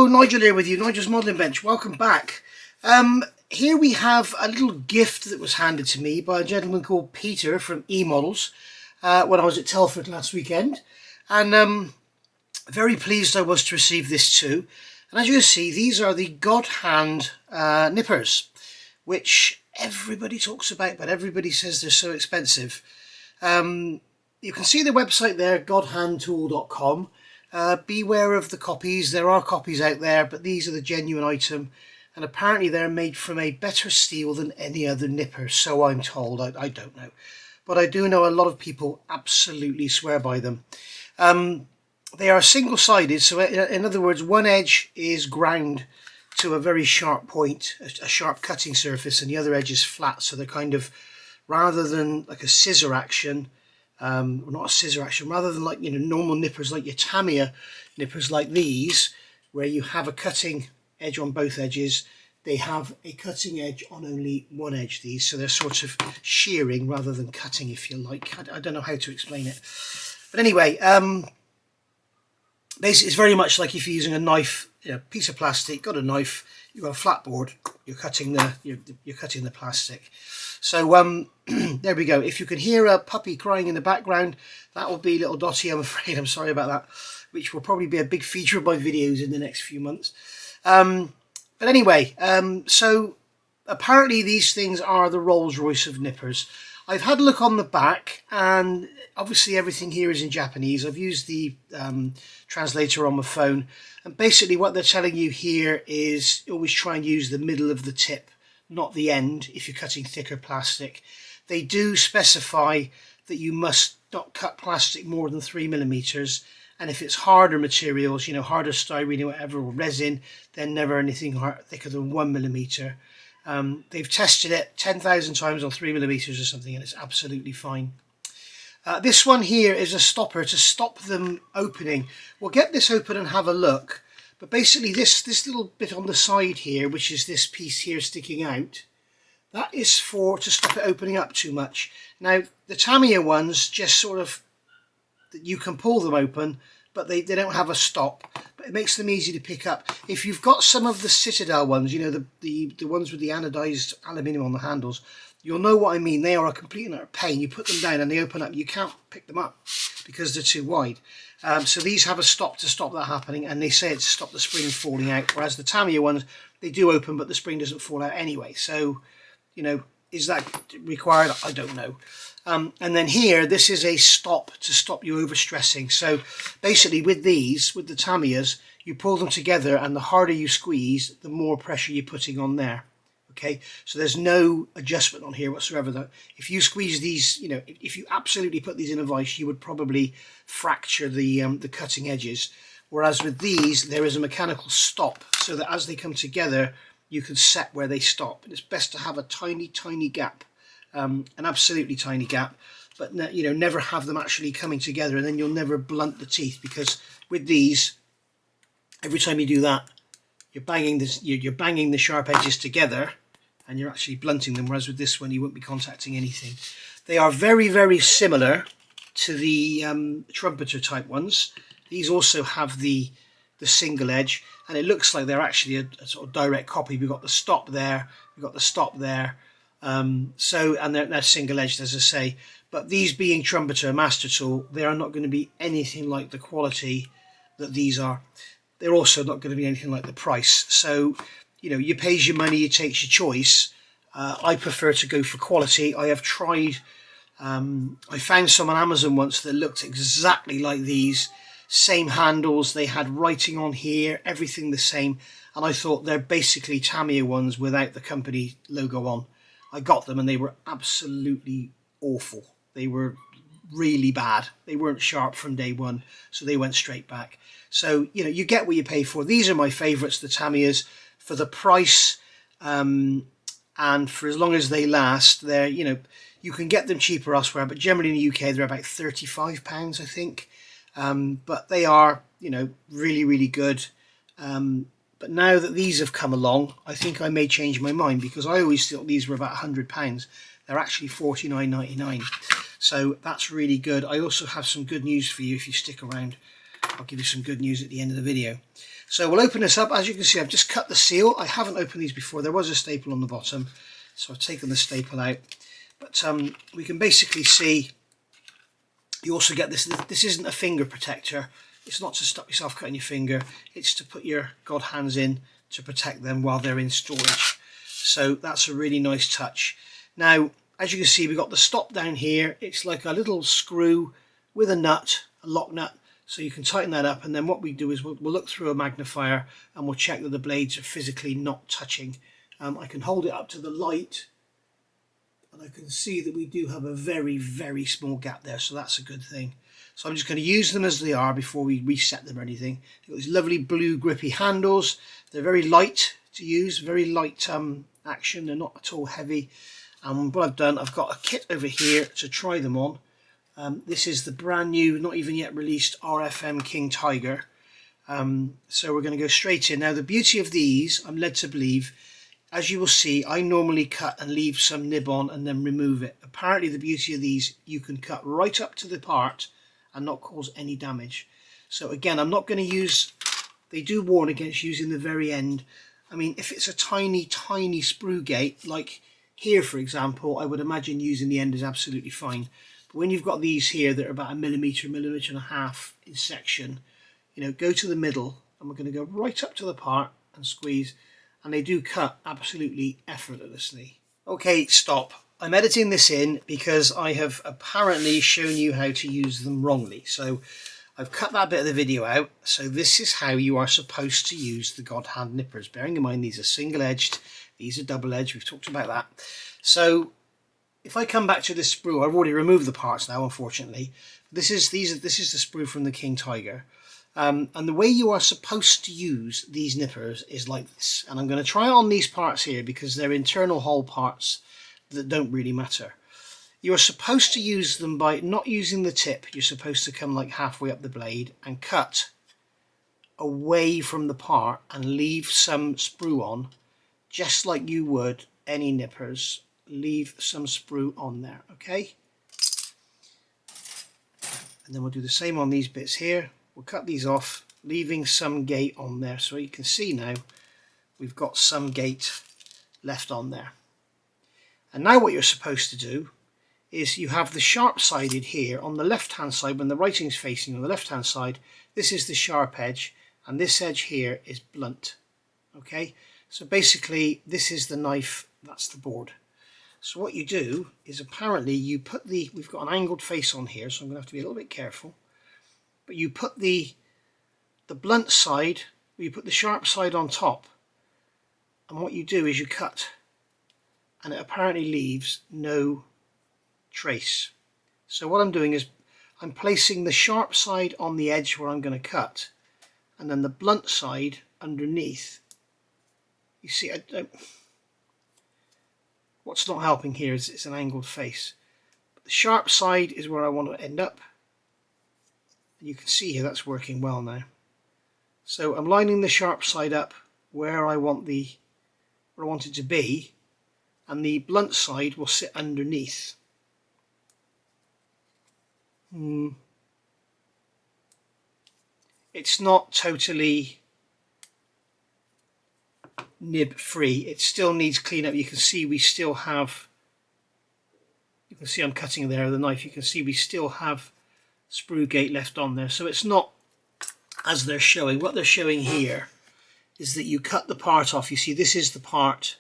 Hello, Nigel here with you, Nigel's Modelling Bench. Welcome back. Here we have a little gift that was handed to me by a gentleman called Peter from Emodels when I was at Telford last weekend. And very pleased I was to receive this too. And as you can see, these are the God Hand nippers, which everybody talks about, but everybody says they're so expensive. You can see the website there, godhandtool.com. Beware of the copies. There are copies out there, but these are the genuine item, and apparently they're made from a better steel than any other nipper, so I'm told. I don't know, but I do know a lot of people absolutely swear by them. They are single-sided, so in other words, one edge is ground to a very sharp point, a sharp cutting surface, and the other edge is flat, so they're kind of, rather than like a scissor action, not a scissor action, rather than like, normal nippers like your Tamiya nippers like these, where you have a cutting edge on both edges, they have a cutting edge on only one edge, these, so they're sort of shearing rather than cutting, if you like. I don't know how to explain it, but anyway, basically it's very much like if you're using a knife, piece of plastic, got a knife, you've got a flat board, you're cutting the plastic. So there we go. If you can hear a puppy crying in the background, that will be little Dottie, I'm afraid. I'm sorry about that, which will probably be a big feature of my videos in the next few months. But anyway, so apparently these things are the Rolls Royce of nippers. I've had a look on the back, and obviously everything here is in Japanese. I've used the translator on my phone, and basically what they're telling you here is always try and use the middle of the tip, not the end, if you're cutting thicker plastic. They do specify that you must not cut plastic more than 3mm, and if it's harder materials, harder styrene or whatever, or resin, then never anything thicker than 1mm. They've tested it 10,000 times on 3mm or something, and it's absolutely fine. This one here is a stopper to stop them opening. We'll get this open and have a look. But basically this little bit on the side here, which is this piece here sticking out, that is to stop it opening up too much. Now the Tamiya ones just sort of, you can pull them open, but they don't have a stop. But it makes them easy to pick up. If you've got some of the Citadel ones, the ones with the anodized aluminium on the handles, you'll know what I mean. They are a complete and utter pain. You put them down and they open up. You can't pick them up because they're too wide. So these have a stop to stop that happening, and they say it's to stop the spring falling out, whereas the Tamiya ones, they do open, but the spring doesn't fall out anyway. So, is that required? I don't know. And then here, this is a stop to stop you overstressing. So basically with the Tamiyas, you pull them together, and the harder you squeeze, the more pressure you're putting on there. Okay, so there's no adjustment on here whatsoever. Though, if you squeeze these, if you absolutely put these in a vise, you would probably fracture the cutting edges. Whereas with these, there is a mechanical stop, so that as they come together, you can set where they stop. And it's best to have a tiny, tiny gap, an absolutely tiny gap, but never have them actually coming together, and then you'll never blunt the teeth, because with these, every time you do that, you're banging the sharp edges together, and you're actually blunting them, whereas with this one you won't be contacting anything. They are very, very similar to the trumpeter type ones. These also have the single edge, and it looks like they're actually a sort of direct copy. We've got the stop there, we've got the stop there, and they're single edged, as I say. But these being trumpeter master tool, they are not going to be anything like the quality that these are. They're also not going to be anything like the price. So you pays your money, you takes your choice. I prefer to go for quality. I have tried, I found some on Amazon once that looked exactly like these, same handles, they had writing on here, everything the same, and I thought they're basically Tamiya ones without the company logo on. I got them and they were absolutely awful. They were really bad. They weren't sharp from day one, so they went straight back. So you get what you pay for. These are my favorites, the Tamiyas, for the price, and for as long as they last. They're you can get them cheaper elsewhere, but generally in the UK they're about £35, I think. But they are really, really good. But now that these have come along, I think I may change my mind, because I always thought these were about £100. They're actually $49.99. So that's really good. I also have some good news for you if you stick around. I'll give you some good news at the end of the video. So we'll open this up. As you can see, I've just cut the seal. I haven't opened these before. There was a staple on the bottom, so I've taken the staple out. But we can basically see, you also get this. This isn't a finger protector. It's not to stop yourself cutting your finger. It's to put your God hands in to protect them while they're in storage. So that's a really nice touch. Now, as you can see, we've got the stop down here. It's like a little screw with a nut, a lock nut. So you can tighten that up, and then what we do is we'll look through a magnifier and we'll check that the blades are physically not touching. I can hold it up to the light and I can see that we do have a very, very small gap there, so that's a good thing. So I'm just going to use them as they are before we reset them or anything. They've got these lovely blue grippy handles. They're very light to use, very light action. They're not at all heavy. And what I've done, I've got a kit over here to try them on. This is the brand new, not even yet released RFM King Tiger. So we're going to go straight in. Now the beauty of these, I'm led to believe, as you will see, I normally cut and leave some nib on and then remove it. Apparently the beauty of these, you can cut right up to the part and not cause any damage. So again, I'm not going to use, they do warn against using the very end. I mean, if it's a tiny, tiny sprue gate, like here for example, I would imagine using the end is absolutely fine. But when you've got these here that are about a millimetre and a half in section, you know, go to the middle and we're going to go right up to the part and squeeze, and they do cut absolutely effortlessly. Okay, stop. I'm editing this in because I have apparently shown you how to use them wrongly. So I've cut that bit of the video out. So this is how you are supposed to use the God Hand nippers. Bearing in mind these are single-edged, these are double-edged. We've talked about that. So if I come back to this sprue, I've already removed the parts now, unfortunately. This is the sprue from the King Tiger. And the way you are supposed to use these nippers is like this. And I'm going to try it on these parts here because they're internal hole parts that don't really matter. You're supposed to use them by not using the tip. You're supposed to come like halfway up the blade and cut away from the part and leave some sprue on, just like you would any nippers. Leave some sprue on there, okay? And then we'll do the same on these bits here. We'll cut these off, leaving some gate on there. So you can see now we've got some gate left on there. And now what you're supposed to do is you have the sharp sided here on the left hand side. When the writing's facing on the left hand side, this is the sharp edge and this edge here is blunt. Okay, so basically this is the knife, that's the board. So what you do is apparently you put we've got an angled face on here, so I'm going to have to be a little bit careful, but you put the blunt side, you put the sharp side on top, and what you do is you cut, and it apparently leaves no trace. So what I'm doing is I'm placing the sharp side on the edge where I'm going to cut, and then the blunt side underneath. You see, what's not helping here is it's an angled face. But the sharp side is where I want to end up. And you can see here that's working well now. So I'm lining the sharp side up where I want it to be, and the blunt side will sit underneath. It's not totally nib free, it still needs clean up. You can see we still have, you can see I'm cutting there with the knife, you can see we still have sprue gate left on there. So it's not as they're showing. What they're showing here is that you cut the part off. You see this is the part,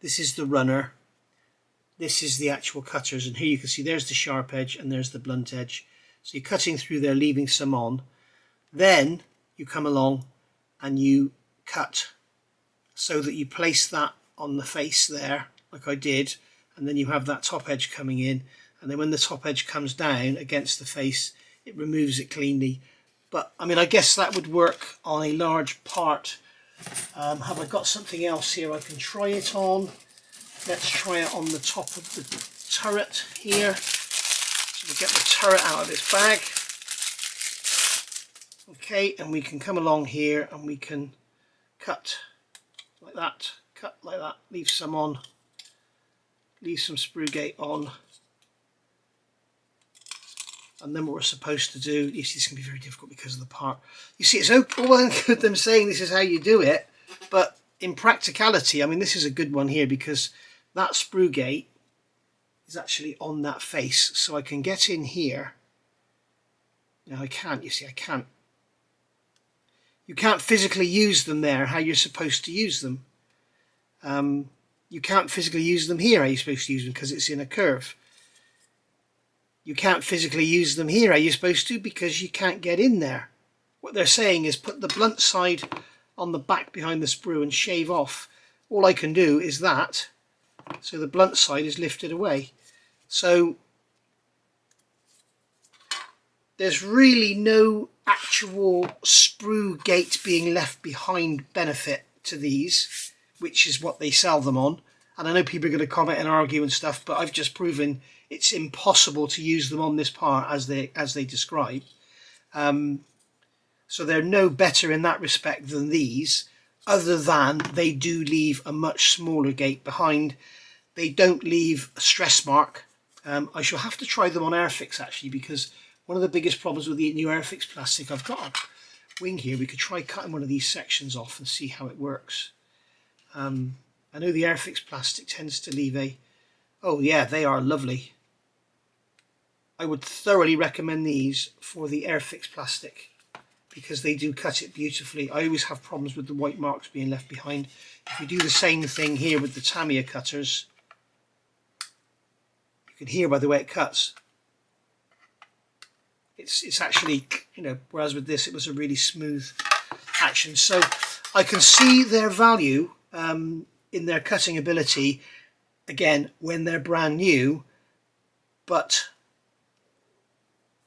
this is the runner, this is the actual cutters, and here you can see there's the sharp edge and there's the blunt edge. So you're cutting through there, leaving some on. Then you come along and you cut so that you place that on the face there, like I did, and then you have that top edge coming in, and then when the top edge comes down against the face, it removes it cleanly. But I mean, I guess that would work on a large part. Have I got something else here I can try it on? Let's try it on the top of the turret here. So we'll get the turret out of this bag. Okay, and we can come along here and we can cut like that, leave some on, leave some sprue gate on, And then what we're supposed to do, you see, this can be very difficult because of the part. You see, it's all well and good them saying this is how you do it, but in practicality, I mean, this is a good one here because that sprue gate is actually on that face. So I can get in here. Now I can't, you see, I can't. You can't physically use them there how you're supposed to use them. You can't physically use them here how you're supposed to use them because it's in a curve. You can't physically use them here how you're supposed to because you can't get in there. What they're saying is put the blunt side on the back behind the sprue and shave off. All I can do is that, so the blunt side is lifted away. So there's really no actual sprue gate being left behind benefit to these, which is what they sell them on. And I know people are going to comment and argue and stuff, but I've just proven it's impossible to use them on this part as they describe. So they're no better in that respect than these, other than they do leave a much smaller gate behind. They don't leave a stress mark. I shall have to try them on Airfix actually, because one of the biggest problems with the new Airfix plastic, I've got a wing here, we could try cutting one of these sections off and see how it works. I know the Airfix plastic tends to leave a, oh yeah, they are lovely. I would thoroughly recommend these for the Airfix plastic because they do cut it beautifully. I always have problems with the white marks being left behind. If you do the same thing here with the Tamiya cutters, you can hear by the way it cuts. It's actually, you know, whereas with this it was a really smooth action. So I can see their value in their cutting ability, again, when they're brand new, but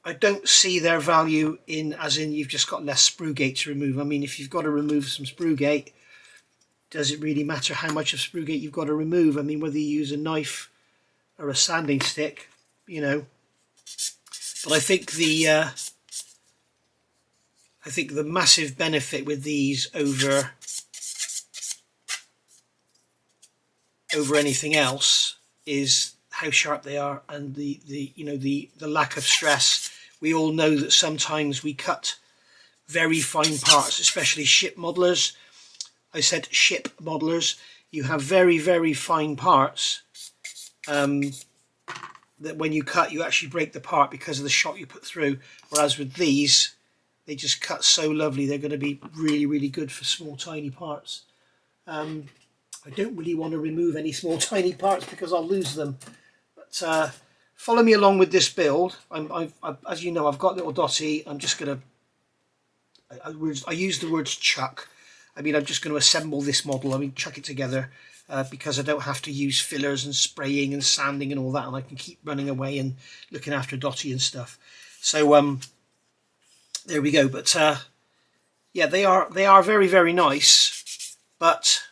I don't see their value in, as in you've just got less sprue gate to remove. I mean, if you've got to remove some sprue gate, does it really matter how much of sprue gate you've got to remove? I mean, whether you use a knife or a sanding stick, you know. But I think the massive benefit with these over anything else is how sharp they are and the lack of stress. We all know that sometimes we cut very fine parts, especially ship modelers. I said ship modelers. You have very, very fine parts that when you cut, you actually break the part because of the shot you put through. Whereas with these, they just cut so lovely. They're going to be really, really good for small, tiny parts. I don't really want to remove any small, tiny parts because I'll lose them. But follow me along with this build. As you know, I've got little Dotty. I'm just going to, I use the words chuck. I mean, I'm just going to assemble this model. I mean, chuck it together because I don't have to use fillers and spraying and sanding and all that. And I can keep running away and looking after Dotty and stuff. So there we go. But yeah, they are very, very nice. But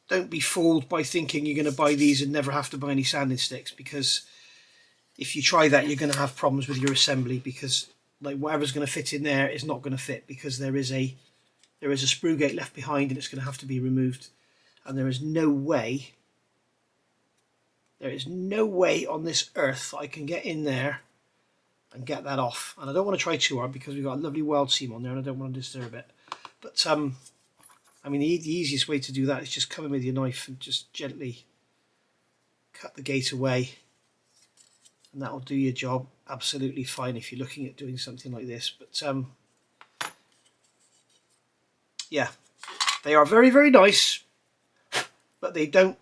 don't be fooled by thinking you're going to buy these and never have to buy any sanding sticks, because if you try that, you're going to have problems with your assembly, because like whatever's going to fit in there is not going to fit, because there is a sprue gate left behind and it's going to have to be removed. And there is no way on this earth that I can get in there and get that off. And I don't want to try too hard because we've got a lovely weld seam on there and I don't want to disturb it. But I mean, the easiest way to do that is just come in with your knife and just gently cut the gate away, and that'll do your job absolutely fine if you're looking at doing something like this. But yeah, they are very, very nice, but they don't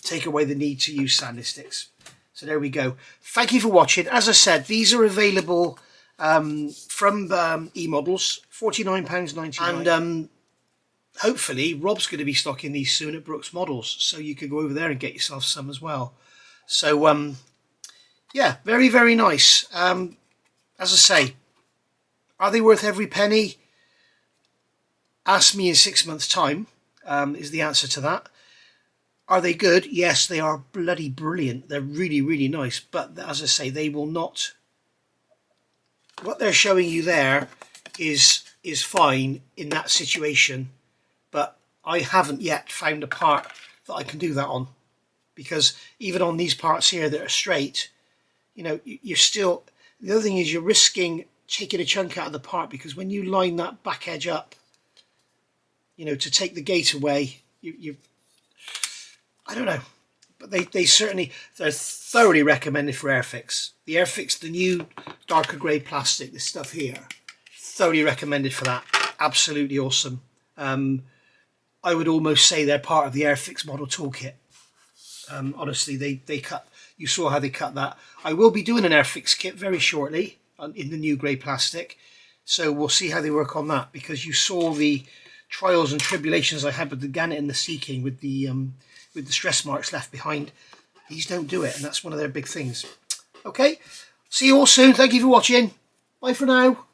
take away the need to use sanding sticks. So there we go. Thank you for watching. As I said, these are available from Emodels, £49.99, and hopefully Rob's going to be stocking these soon at Brooks Models, so you could go over there and get yourself some as well. So yeah, very, very nice. As I say, are they worth every penny? Ask me in 6 months' time is the answer to that. Are they good? Yes, they are bloody brilliant. They're really, really nice. But as I say, they will not. What they're showing you there is fine in that situation. But I haven't yet found a part that I can do that on. Because even on these parts here that are straight, you know, you're still, the other thing is you're risking taking a chunk out of the part, because when you line that back edge up, you know, to take the gate away, I don't know, but they're thoroughly recommended for Airfix. The Airfix, the new darker grey plastic, this stuff here, thoroughly recommended for that. Absolutely awesome. I would almost say they're part of the Airfix model toolkit. Honestly, they cut, you saw how they cut that. I will be doing an Airfix kit very shortly in the new grey plastic, so we'll see how they work on that, because you saw the trials and tribulations I had with the Gannet and the Sea King with the stress marks left behind. These don't do it, and that's one of their big things. Okay, see you all soon. Thank you for watching. Bye for now.